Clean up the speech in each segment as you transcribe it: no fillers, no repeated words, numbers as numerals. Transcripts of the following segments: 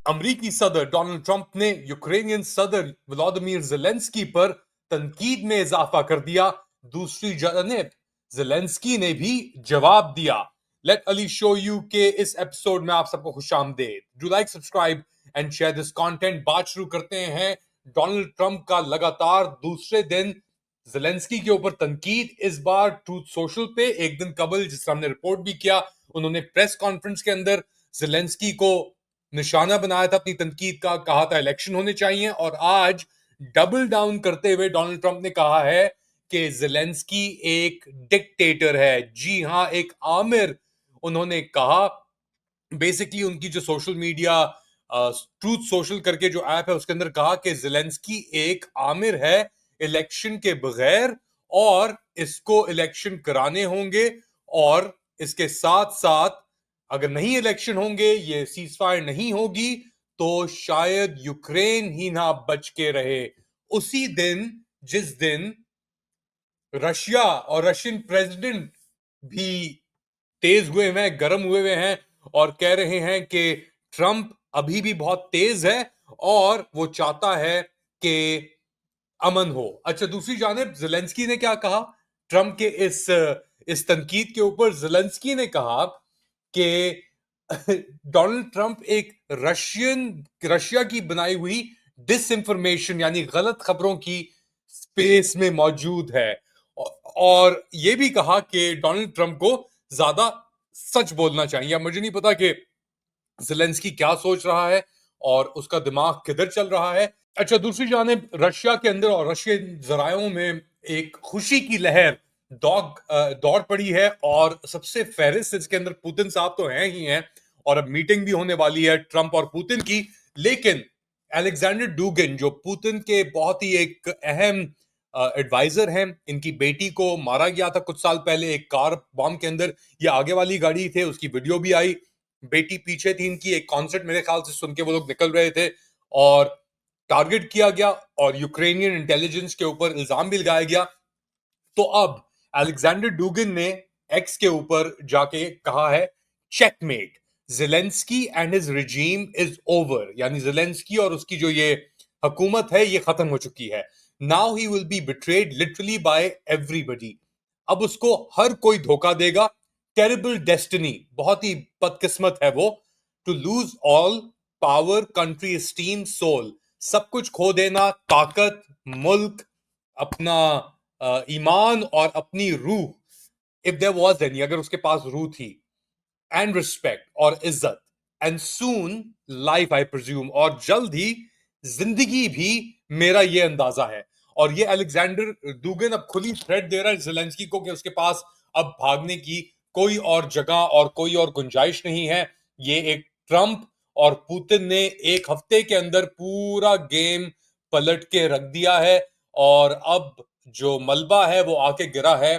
अमरीकी सदर Donald Trump ने यूक्रेनियन सदर व्लादिमीर ज़ेलेंस्की पर तनकीद में इजाफा कर दिया। दूसरी जानब ज़ेलेंस्की ने भी जवाब दिया। लेट अली शो यू के इस एपिसोड में आप सबको खुशामदीद। Do like, subscribe and share this content. बात शुरू करते हैं डोनाल्ड ट्रंप का लगातार दूसरे दिन ज़ेलेंस्की के ऊपर तनकीद। इस बार ट्रूथ सोशल पे एक दिन कबल, जिस हमने रिपोर्ट भी किया, उन्होंने प्रेस कॉन्फ्रेंस के अंदर ज़ेलेंस्की को निशाना बनाया था अपनी तनकीद का, कहा था इलेक्शन होने चाहिए। और आज डबल डाउन करते हुए डोनाल्ड ट्रंप ने कहा है कि ज़ेलेंस्की एक डिक्टेटर है। जी हां, एक आमिर। उन्होंने कहा, बेसिकली उनकी जो सोशल मीडिया ट्रूथ सोशल करके जो ऐप है उसके अंदर कहा कि ज़ेलेंस्की एक आमिर है इलेक्शन के बगैर, और इसको इलेक्शन कराने होंगे। और इसके साथ साथ अगर नहीं इलेक्शन होंगे, ये सीज फायर नहीं होगी, तो शायद यूक्रेन ही ना बच के रहे। उसी दिन जिस दिन रशिया और रशियन प्रेसिडेंट भी तेज हुए हैं, गर्म हुए हुए हैं, और कह रहे हैं कि ट्रंप अभी भी बहुत तेज है और वो चाहता है कि अमन हो। अच्छा, दूसरी जानिब ज़ेलेंस्की ने क्या कहा ट्रंप के इस तनकीद के ऊपर? ज़ेलेंस्की ने कहा कि डोनाल्ड ट्रंप एक रशिया की बनाई हुई डिसइंफॉर्मेशन यानी गलत खबरों की स्पेस में मौजूद है। और यह भी कहा कि डोनाल्ड ट्रंप को ज्यादा सच बोलना चाहिए। मुझे नहीं पता कि ज़ेलेंस्की क्या सोच रहा है और उसका दिमाग किधर चल रहा है। अच्छा, दूसरी जानिब रशिया के अंदर और रशियन जरायों में एक खुशी की लहर दौड़ पड़ी है, और सबसे फहरिस्त इसके अंदर पुतिन साहब तो हैं ही हैं, और अब मीटिंग भी होने वाली है ट्रंप और पुतिन की। लेकिन अलेक्जेंडर डुगिन, जो पुतिन के बहुत ही एक अहम एडवाइजर हैं, इनकी बेटी को मारा गया था कुछ साल पहले एक कार बॉम्ब के अंदर। ये आगे वाली गाड़ी थे, उसकी वीडियो भी आई, बेटी पीछे थी इनकी। एक कॉन्सर्ट मेरे ख्याल से सुन के वो लोग निकल रहे थे और टारगेट किया गया, और यूक्रेनियन इंटेलिजेंस के ऊपर इल्जाम भी लगाया गया। तो अब अलेक्जेंडर डुगिन ने एक्स के ऊपर जाके कहा है, checkmate, Zelensky and his regime is over, यानी ज़ेलेंस्की और उसकी जो ये हुकूमत है ये खत्म हो चुकी है। Now he will be betrayed literally by everybody. अब उसको हर कोई धोखा देगा। टेरिबल डेस्टिनी, बहुत ही बदकिस्मत है वो, to lose all power, country, steam, soul, सब कुछ खो देना, ताकत, मुल्क, अपना ईमान और अपनी रूह, इफ देयर वाज एनी, अगर उसके पास रूह थी, एंड रिस्पेक्ट और इज्जत, and soon life I presume, और जल्द ही जिंदगी भी, मेरा ये अंदाजा है। और ये अलेक्जेंडर डुगिन अब खुली थ्रेट दे रहा है ज़ेलेंस्की को कि उसके पास अब भागने की कोई और जगह और कोई और गुंजाइश नहीं है। ये एक ट्रंप और पुतिन ने एक हफ्ते के अंदर पूरा गेम पलट के रख दिया है, और अब जो मलबा है वो आके गिरा है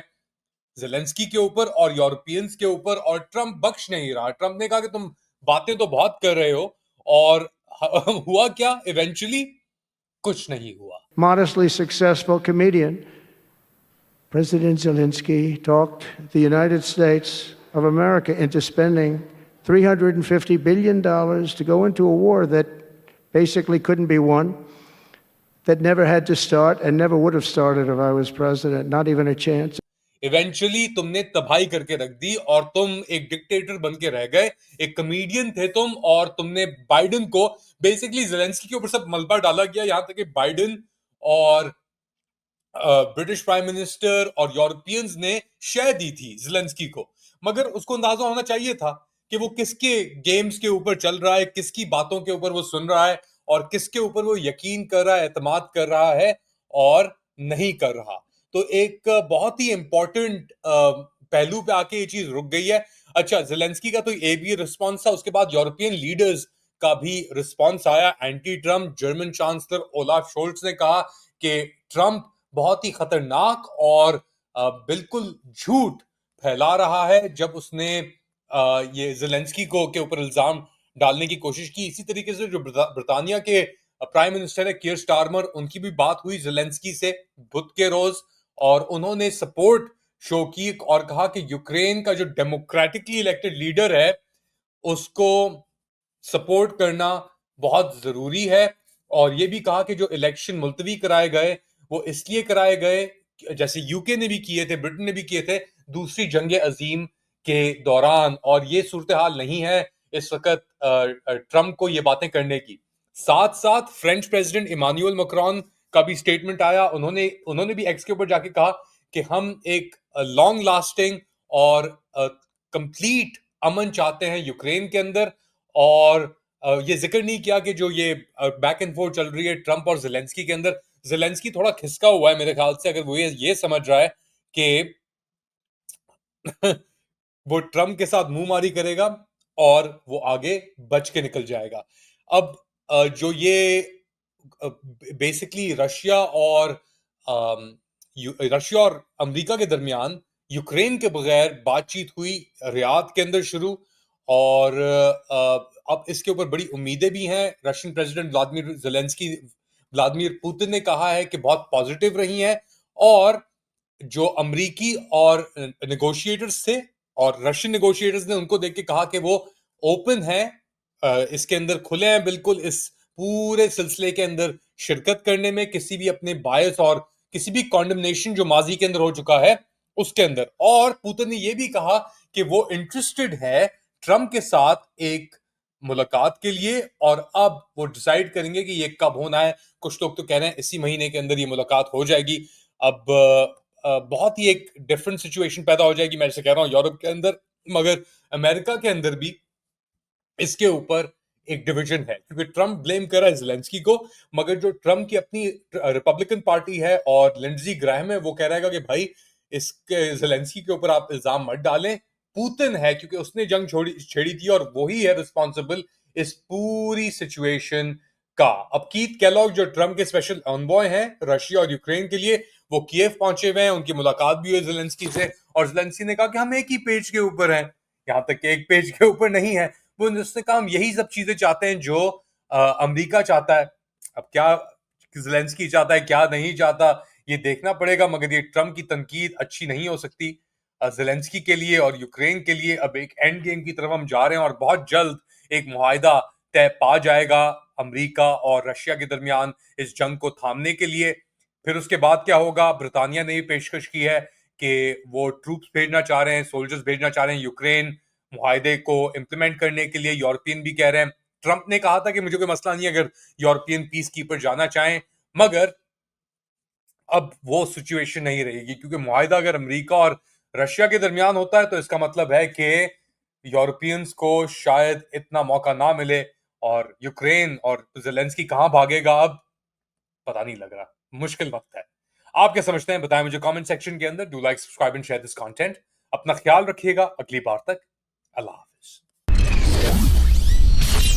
ज़ेलेंस्की के ऊपर और यूरोपियंस के ऊपर, और ट्रंप बख्श नहीं रहा। ट्रंप ने कहा कि तुम बातें तो बहुत कर रहे हो, और हुआ क्या इवेंचुअली? कुछ नहीं हुआ। Modestly successful comedian, President Zelensky talked the United States of America into spending $350 billion to go into a war that basically couldn't be won, that never had to start and never would have started if I was president, not even a chance. Eventually तुमने तबाही करके रख दी और तुम एक dictator बन के रह गए। एक कमेडियन थे तुम, और तुमने बाइडेन को, बेसिकली ज़ेलेंस्की के ऊपर सब मलबा डाला गया, यहां तक कि बाइडेन और ब्रिटिश प्राइम मिनिस्टर और यूरोपियंस ने शय दी थी ज़ेलेंस्की को। मगर उसको अंदाजा होना चाहिए था कि वो किसके गेम्स के ऊपर चल रहा है, किसकी बातों के ऊपर वो सुन रहा है, और किसके ऊपर वो यकीन कर रहा है, एतमाद कर रहा है और नहीं कर रहा। तो एक बहुत ही इंपॉर्टेंट पहलू पे आके ये चीज रुक गई है। अच्छा, ज़ेलेंस्की का तो ये भी रिस्पॉन्स था, उसके बाद यूरोपियन लीडर्स का भी रिस्पॉन्स आया। Anti Trump German chancellor Olaf Scholz ने कहा कि ट्रंप बहुत ही खतरनाक और बिल्कुल झूठ फैला रहा है, जब उसने ये ज़ेलेंस्की को के ऊपर इल्जाम डालने की कोशिश की। इसी तरीके से जो ब्रिटानिया के प्राइम मिनिस्टर है कियर स्टारमर, उनकी भी बात हुई ज़ेलेंस्की से बुध के रोज, और उन्होंने सपोर्ट शो की और कहा कि यूक्रेन का जो डेमोक्रेटिकली इलेक्टेड लीडर है उसको सपोर्ट करना बहुत जरूरी है। और ये भी कहा कि जो इलेक्शन मुलतवी कराए गए वो इसलिए कराए गए, जैसे यूके ने भी किए थे, ब्रिटेन ने भी किए थे दूसरी जंग अजीम के दौरान, और ये सूरत हाल नहीं है इस वक्त ट्रंप को ये बातें करने की। साथ साथ फ्रेंच प्रेसिडेंट इमानुएल मैक्रोन का भी स्टेटमेंट आया, उन्होंने उन्होंने भी एक्स के ऊपर जाके कहा कि हम एक लॉन्ग लास्टिंग और कंप्लीट अमन चाहते हैं यूक्रेन के अंदर। और ये जिक्र नहीं किया कि जो ये बैक एंड फोर्थ चल रही है ट्रंप और जेलेंस्की के अंदर, जेलेंस्की थोड़ा खिसका हुआ है मेरे ख्याल से, अगर वो ये समझ रहा है कि वो ट्रंप के साथ मुंहमारी करेगा और वो आगे बच के निकल जाएगा। अब जो ये बेसिकली रशिया और अमेरिका के दरमियान यूक्रेन के बगैर बातचीत हुई रियाद के अंदर शुरू, और अब इसके ऊपर बड़ी उम्मीदें भी हैं। रशियन प्रेसिडेंट व्लादिमीर पुतिन ने कहा है कि बहुत पॉजिटिव रही हैं, और जो अमरीकी और नेगोशिएटर्स थे और रशियन नेगोशिएटर्स ने उनको देख के कहा कि वो ओपन है, इसके अंदर खुले हैं बिल्कुल इस पूरे सिलसिले के अंदर शिरकत करने में, किसी भी अपने बायस और किसी भी कॉन्डमनेशन जो माजी के अंदर हो चुका है उसके अंदर। और पुतिन ने यह भी कहा कि वो इंटरेस्टेड है ट्रंप के साथ एक मुलाकात के लिए, और अब वो डिसाइड करेंगे कि ये कब होना है। कुछ लोग तो कह रहे हैं इसी महीने के अंदर ये मुलाकात हो जाएगी। अब बहुत ही एक डिफरेंट सिचुएशन पैदा हो जाएगी, मैं ऐसे कह रहा हूँ यूरोप के अंदर, मगर अमेरिका के अंदर भी इसके ऊपर एक डिवीजन है, क्योंकि ट्रंप ब्लेम कर रहा है ज़ेलेंस्की को, मगर जो ट्रंप की अपनी रिपब्लिकन पार्टी है और लिंडजी ग्राहम है, वो कह रहा है कि भाई इसके ज़ेलेंस्की के ऊपर आप इल्जाम मत डालें, पुतिन है क्योंकि उसने जंग छेड़ी थी और वही है रिस्पॉन्सिबल इस पूरी सिचुएशन का। अब कीथ केलॉग जो ट्रंप के स्पेशल एनवॉय हैं रशिया और यूक्रेन के लिए, वो कीव पहुंचे हुए हैं, उनकी मुलाकात भी हुई ज़ेलेंस्की से, और ज़ेलेंस्की ने कहा कि हम एक ही पेज के ऊपर हैं। यहां तक कि एक पेज के ऊपर नहीं है, वो उसने कहा हम यही सब चीजें चाहते हैं जो अमेरिका चाहता है। अब क्या ज़ेलेंस्की चाहता है क्या नहीं चाहता ये देखना पड़ेगा, मगर ये ट्रंप की तनकीद अच्छी नहीं हो सकती ज़ेलेंस्की के लिए और यूक्रेन के लिए। अब एक एंड गेम की तरफ हम जा रहे हैं और बहुत जल्द एक मुआहिदा तय पा जाएगा अमेरिका और रशिया के दरमियान इस जंग को थामने के लिए। फिर उसके बाद क्या होगा, ब्रिटानिया ने भी पेशकश की है कि वो ट्रूप्स भेजना चाह रहे हैं, सोल्जर्स भेजना चाह रहे हैं यूक्रेन मुआहिदे को इम्प्लीमेंट करने के लिए। यूरोपियन भी कह रहे हैं, ट्रंप ने कहा था कि मुझे कोई मसला नहीं अगर यूरोपियन पीस कीपर जाना चाहें, मगर अब वो सिचुएशन नहीं रहेगी, क्योंकि मुआहिदा अगर अमेरिका और रशिया के दरमियान होता है तो इसका मतलब है कि यूरोपियंस को शायद इतना मौका ना मिले, और यूक्रेन और ज़ेलेंस्की कहां भागेगा अब पता नहीं लग रहा, मुश्किल वक्त है। आप क्या समझते हैं बताएं मुझे कमेंट सेक्शन के अंदर। Do like, subscribe and share this content. अपना ख्याल रखिएगा, अगली बार तक